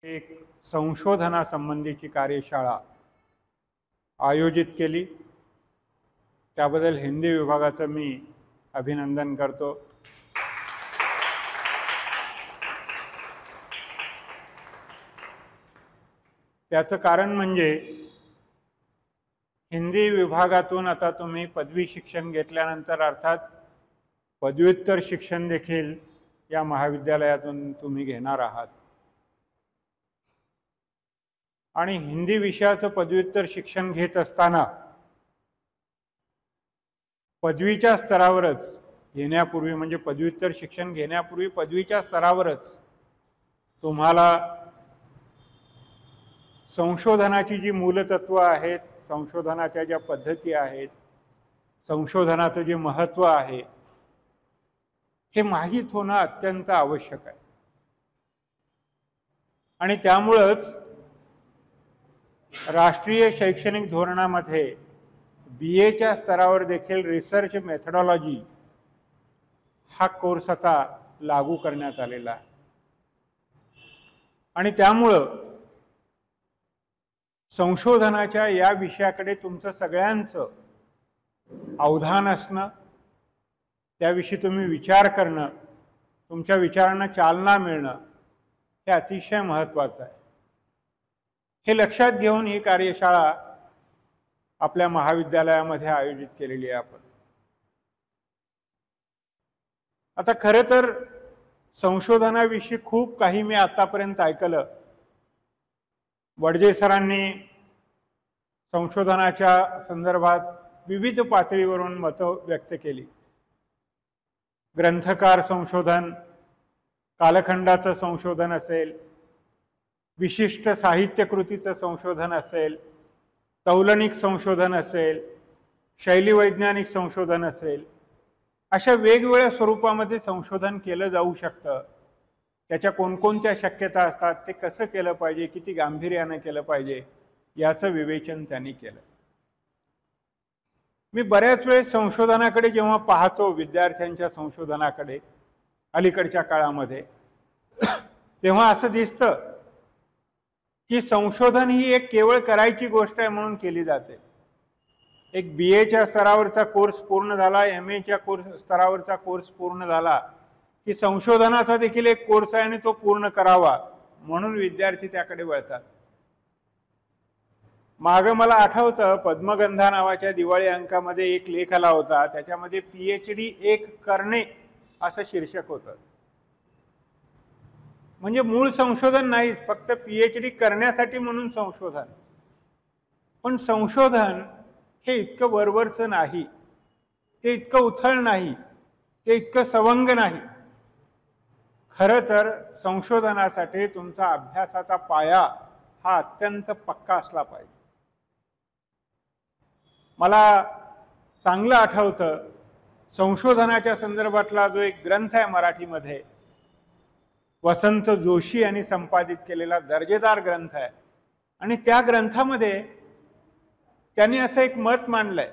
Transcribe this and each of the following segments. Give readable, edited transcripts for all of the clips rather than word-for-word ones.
एक संशोधनासंबंधीची कार्यशाळा आयोजित केली। त्याबद्दल हिंदी विभागाचं मी अभिनंदन करतो। त्याचं कारण म्हणजे हिंदी विभागातून आता तुम्ही पदवी शिक्षण घेतल्यानंतर अर्थात पदव्युत्तर शिक्षण देखील या महाविद्यालयातून तुम्ही घेणार आहात आणि हिंदी विषयाचं पदव्युत्तर शिक्षण घेत असताना पदवीच्या स्तरावरच घेण्यापूर्वी म्हणजे पदव्युत्तर शिक्षण घेण्यापूर्वी पदवीच्या स्तरावरच तुम्हाला संशोधनाची जी मूलतत्व आहेत, संशोधनाच्या ज्या पद्धती आहेत, संशोधनाचं जे महत्त्व आहे हे माहीत होणं अत्यंत आवश्यक आहे। आणि त्यामुळेच राष्ट्रीय शैक्षणिक धोरणामध्ये BAच्या स्तरावर देखील रिसर्च मेथडॉलॉजी हा कोर्स आता लागू करण्यात आलेला आहे। आणि त्यामुळं संशोधनाच्या या विषयाकडे तुमचं सगळ्यांचं अवधान असणं, त्याविषयी तुम्ही विचार करणं, तुमच्या विचारांना चालना मिळणं हे अतिशय महत्त्वाचं आहे। हे लक्षात घेऊन ही कार्यशाळा आपल्या महाविद्यालयामध्ये आयोजित केलेली आहे आपण। आता खरं तर संशोधनाविषयी खूप काही मी आतापर्यंत ऐकलं। वडजे सरांनी संशोधनाच्या संदर्भात विविध पातळीवरून मतं व्यक्त केली। ग्रंथकार संशोधन, कालखंडाचं संशोधन असेल, विशिष्ट साहित्यकृतीचं संशोधन असेल, तौलनिक संशोधन असेल, शैलीवैज्ञानिक संशोधन असेल, अशा वेगवेगळ्या स्वरूपामध्ये संशोधन केलं जाऊ शकतं। त्याच्या कोणकोणत्या शक्यता असतात, ते कसं केलं पाहिजे, किती गांभीर्यानं केलं पाहिजे याचं विवेचन त्यांनी केलं। मी बऱ्याच वेळेस संशोधनाकडे जेव्हा पाहतो, विद्यार्थ्यांच्या संशोधनाकडे अलीकडच्या काळामध्ये, तेव्हा असं दिसतं की संशोधन ही एक केवळ करायची गोष्ट आहे म्हणून केली जाते। एक BAच्या स्तरावरचा कोर्स पूर्ण झाला, MAच्या स्तरावरचा कोर्स पूर्ण झाला की संशोधनाचा देखील एक कोर्स आहे आणि तो पूर्ण करावा म्हणून विद्यार्थी त्याकडे वळतात। मागे मला आठवतं, पद्मगंधा नावाच्या दिवाळी अंकामध्ये एक लेख आला होता, त्याच्यामध्ये PhD एक करणे असं शीर्षक होतं। म्हणजे मूळ संशोधन नाहीच, फक्त PhD करण्यासाठी म्हणून संशोधन। पण संशोधन हे इतकं वरवरचं नाही, ते इतकं उथळ नाही, ते इतकं सवंग नाही। खरं तर संशोधनासाठी तुमचा अभ्यासाचा पाया हा अत्यंत पक्का असला पाहिजे। मला चांगलं आठवतं, संशोधनाच्या संदर्भातला जो एक ग्रंथ आहे मराठीमध्ये, वसंत जोशी यांनी संपादित केलेला दर्जेदार ग्रंथ आहे, आणि त्या ग्रंथामध्ये त्यांनी असं एक मत मांडलंय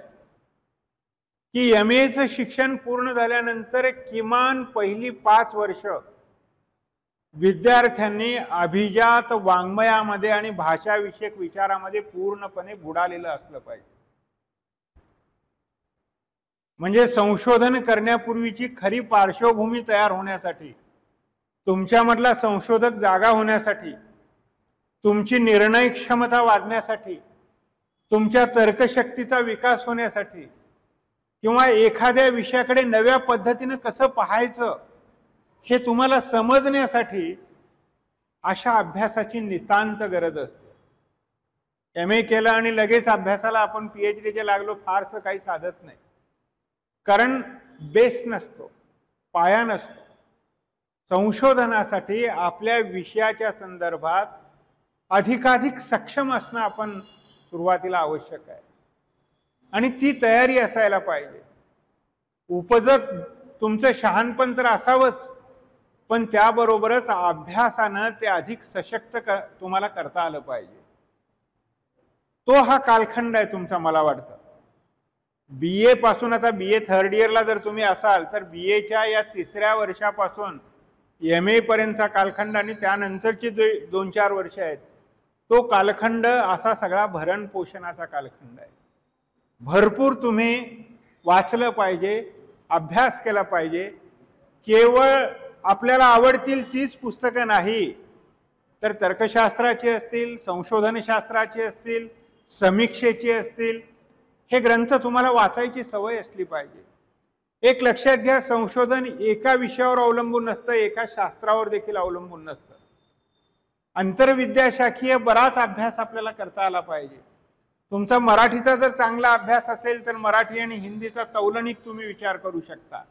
की MAचं शिक्षण पूर्ण झाल्यानंतर किमान पहिली 5 वर्ष विद्यार्थ्यांनी अभिजात वाङ्मयामध्ये आणि भाषाविषयक विचारामध्ये पूर्णपणे बुडालेलं असलं पाहिजे। म्हणजे संशोधन करण्यापूर्वीची खरी पार्श्वभूमी तयार होण्यासाठी, तुमच्यामधला संशोधक जागा होण्यासाठी, तुमची निर्णय क्षमता वाढण्यासाठी, तुमच्या तर्कशक्तीचा विकास होण्यासाठी, किंवा एखाद्या विषयाकडे नव्या पद्धतीने कसं पाहायचं हे तुम्हाला समजण्यासाठी अशा अभ्यासाची नितांत गरज असते। MA केलं आणि लगेच अभ्यासाला आपण PhDचे लागलो फारसं काही साधत नाही, कारण बेस नसतो, पाया नसतो। संशोधनासाठी आपल्या विषयाच्या संदर्भात अधिकाधिक सक्षम असणं आपण सुरुवातीला आवश्यक आहे, आणि ती तयारी असायला पाहिजे। उपजत तुमचं शहाणपण तर असावंच, पण त्याबरोबरच अभ्यासानं ते अधिक सशक्त तुम्हाला करता आलं पाहिजे। तो हा कालखंड आहे तुमचा, मला वाटतं। BA पासून, आता BA थर्ड इयरला जर तुम्ही असाल तर BAच्या या 3ऱ्या वर्षापासून MA पर्यंतचा कालखंड आणि त्यानंतरची जे 2-4 वर्ष आहेत तो कालखंड असा सगळा भरण पोषणाचा कालखंड आहे. भरपूर तुम्ही वाचलं पाहिजे, अभ्यास केला पाहिजे. केवळ आपल्याला आवडतील तीच पुस्तकं नाही, तर तर्कशास्त्राची असतील, संशोधनशास्त्राची असतील, समीक्षेची असतील, हे ग्रंथ तुम्हाला वाचायची सवय असली पाहिजे. एक लक्षात घ्या, संशोधन एका विषयावर अवलंबून नसतं, एका शास्त्रावर देखील अवलंबून नसतं. आंतरविद्याशाखीय बराच अभ्यास आपल्याला करता आला पाहिजे. तुमचा मराठीचा जर चांगला अभ्यास असेल तर मराठी आणि हिंदीचा तौलनिक तुम्ही विचार करू शकता.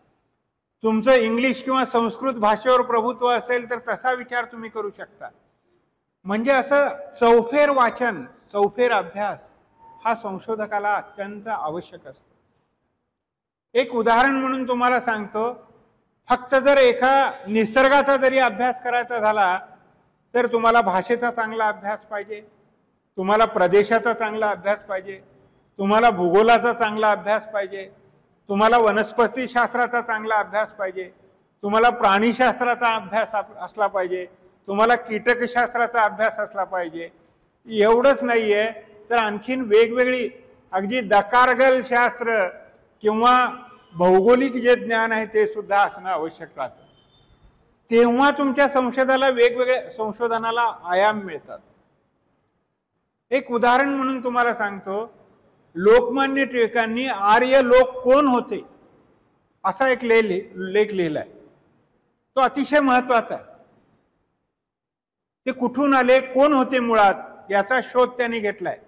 तुमचं इंग्लिश किंवा संस्कृत भाषेवर प्रभुत्व असेल तर तसा विचार तुम्ही करू शकता. म्हणजे असं चौफेर वाचन, चौफेर अभ्यास हा संशोधकाला अत्यंत आवश्यक असतो. एक उदाहरण म्हणून तुम्हाला सांगतो, फक्त जर एका निसर्गाचा जरी अभ्यास करायचा झाला तर तुम्हाला भाषेचा चांगला अभ्यास पाहिजे, तुम्हाला प्रदेशाचा चांगला अभ्यास पाहिजे, तुम्हाला भूगोलाचा चांगला अभ्यास पाहिजे, तुम्हाला वनस्पतीशास्त्राचा चांगला अभ्यास पाहिजे, तुम्हाला प्राणीशास्त्राचा अभ्यास असला पाहिजे, तुम्हाला कीटकशास्त्राचा अभ्यास असला पाहिजे. एवढंच नाहीये तर आणखीन वेगवेगळी अगदी दकारगल शास्त्र किंवा भौगोलिक जे ज्ञान आहे ते सुद्धा असणं आवश्यक राहतं. तेव्हा तुमच्या संशोधनाला आयाम मिळतात. एक उदाहरण म्हणून तुम्हाला सांगतो, लोकमान्य टिळकांनी आर्य लोक कोण होते असा एक लेख लिहिलाय. तो अतिशय महत्वाचा आहे. ते कुठून आले, कोण होते मुळात, याचा शोध त्यांनी घेतलाय.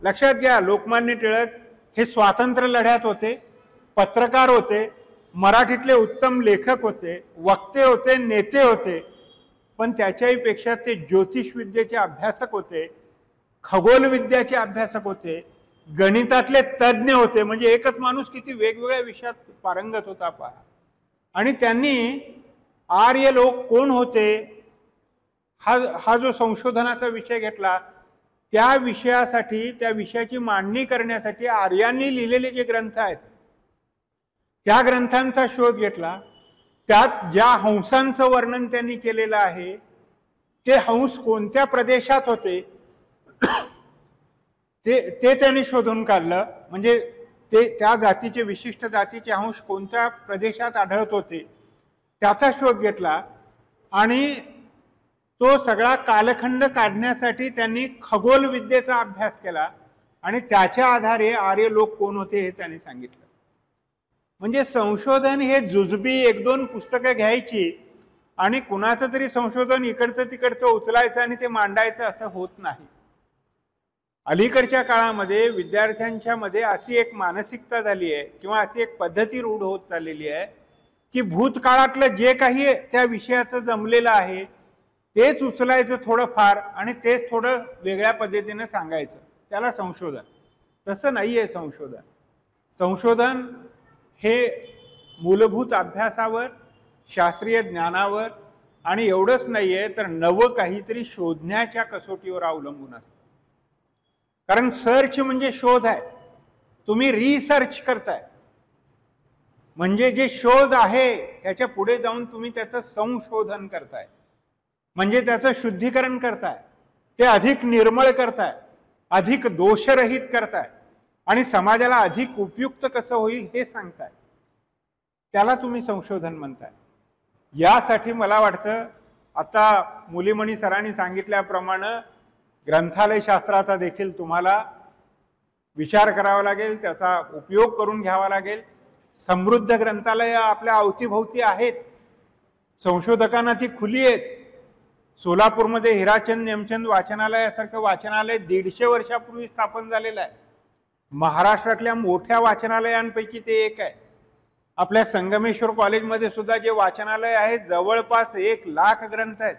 लक्षात घ्या, लोकमान्य टिळक हे स्वातंत्र्य लढ्यात होते, पत्रकार होते, मराठीतले उत्तम लेखक होते, वक्ते होते, नेते होते. पण त्याच्याही पेक्षा ते ज्योतिष विद्येचे अभ्यासक होते, खगोल विद्याचे अभ्यासक होते, गणितातले तज्ज्ञ होते. म्हणजे एकच माणूस किती वेगवेगळ्या विषयात पारंगत होता पहा. आणि त्यांनी आर्य लोक कोण होते हा जो संशोधनाचा विषय घेतला, त्या विषयासाठी, त्या विषयाची मांडणी करण्यासाठी आर्यांनी लिहिलेले जे ग्रंथ आहेत त्या ग्रंथांचा शोध घेतला. त्यात ज्या हंसांचं वर्णन त्यांनी केलेलं आहे ते हंस कोणत्या प्रदेशात होते ते त्यांनी शोधून काढलं. म्हणजे ते त्या जातीचे, विशिष्ट जातीचे हंस कोणत्या प्रदेशात आढळत होते त्याचा शोध घेतला. आणि तो सगळा कालखंड काढण्यासाठी त्यांनी खगोल विद्येचा अभ्यास केला आणि त्याच्या आधारे आर्य लोक कोण होते हे त्यांनी सांगितलं. म्हणजे संशोधन हे जुजबी 1-2 पुस्तकं घ्यायची आणि कुणाचं तरी संशोधन इकडचं तिकडचं उचलायचं आणि ते मांडायचं असं होत नाही. अलीकडच्या काळामध्ये विद्यार्थ्यांच्या मध्ये अशी एक मानसिकता झाली आहे किंवा अशी एक पद्धती रूढ होत चाललेली आहे की भूतकाळातलं जे काही त्या विषयाचं जमलेलं आहे तेच उचलायचं थोडंफार आणि तेच थोडं वेगळ्या पद्धतीने सांगायचं, त्याला संशोधन. तसं नाही आहे संशोधन. संशोधन हे मूलभूत अभ्यासावर, शास्त्रीय ज्ञानावर आणि एवढंच नाही आहे तर नवं काहीतरी शोधण्याच्या कसोटीवर अवलंबून असतं. कारण सर्च म्हणजे शोध आहे. तुम्ही रिसर्च करताय म्हणजे जे शोध आहे त्याच्या पुढे जाऊन तुम्ही त्याचं संशोधन करताय, म्हणजे त्याचं शुद्धीकरण करताय, ते अधिक निर्मळ करताय, अधिक दोषरहित करताय आणि समाजाला अधिक उपयुक्त कसं होईल हे सांगताय. त्याला तुम्ही संशोधन म्हणताय. यासाठी मला वाटतं आता मुलीमणी सरांनी सांगितल्याप्रमाणे ग्रंथालय शास्त्राचा देखील तुम्हाला विचार करावा लागेल, त्याचा उपयोग करून घ्यावा लागेल. समृद्ध ग्रंथालय आपल्या अवतीभोवती आहेत, संशोधकांना ती खुली आहेत. सोलापूरमध्ये हिराचंद नेमचंद वाचनालयासारखं वाचनालय 150 वर्षापूर्वी स्थापन झालेलं आहे. महाराष्ट्रातल्या मोठ्या वाचनालयांपैकी ते एक आहे. आपल्या संगमेश्वर कॉलेजमध्ये सुद्धा जे वाचनालय आहे जवळपास 1 लाख ग्रंथ आहेत.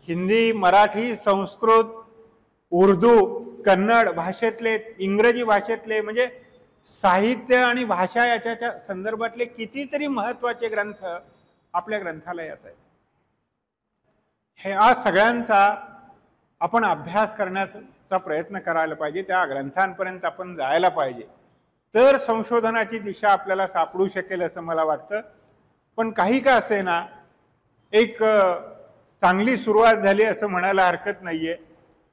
हिंदी, मराठी, संस्कृत, उर्दू, कन्नड भाषेतले, इंग्रजी भाषेतले, म्हणजे साहित्य आणि भाषा याच्या संदर्भातले कितीतरी महत्त्वाचे ग्रंथ आपल्या ग्रंथालयात आहेत. ह्या सगळ्यांचा आपण अभ्यास करण्याचा प्रयत्न करायला पाहिजे, त्या ग्रंथांपर्यंत आपण जायला पाहिजे. तर संशोधनाची दिशा आपल्याला सापडू शकेल असं मला वाटतं. पण काही का असेना एक चांगली सुरुवात झाली असं म्हणायला हरकत नाहीये।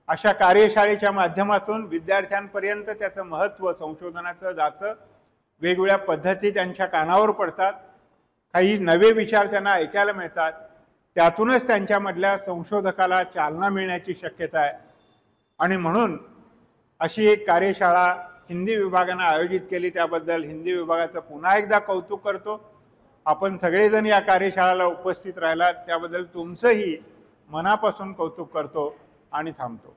अशा कार्यशाळेच्या माध्यमातून विद्यार्थ्यांपर्यंत त्याचं महत्त्व संशोधनाचं जातं, वेगवेगळ्या पद्धती त्यांच्या कानावर पडतात, काही नवे विचार त्यांना ऐकायला मिळतात, त्यातूनच त्यांच्यामधल्या संशोधकाला चालना मिळण्याची शक्यता आहे। आणि म्हणून अशी एक कार्यशाळा हिंदी विभागाने आयोजित केली, त्याबद्दल हिंदी विभागाचं पुन्हा एकदा कौतुक करतो। आपण सगळेजण या कार्यशाळेला उपस्थित राहिलात त्याबद्दल तुमचंही मनापासून कौतुक करतो आणि थांबतो।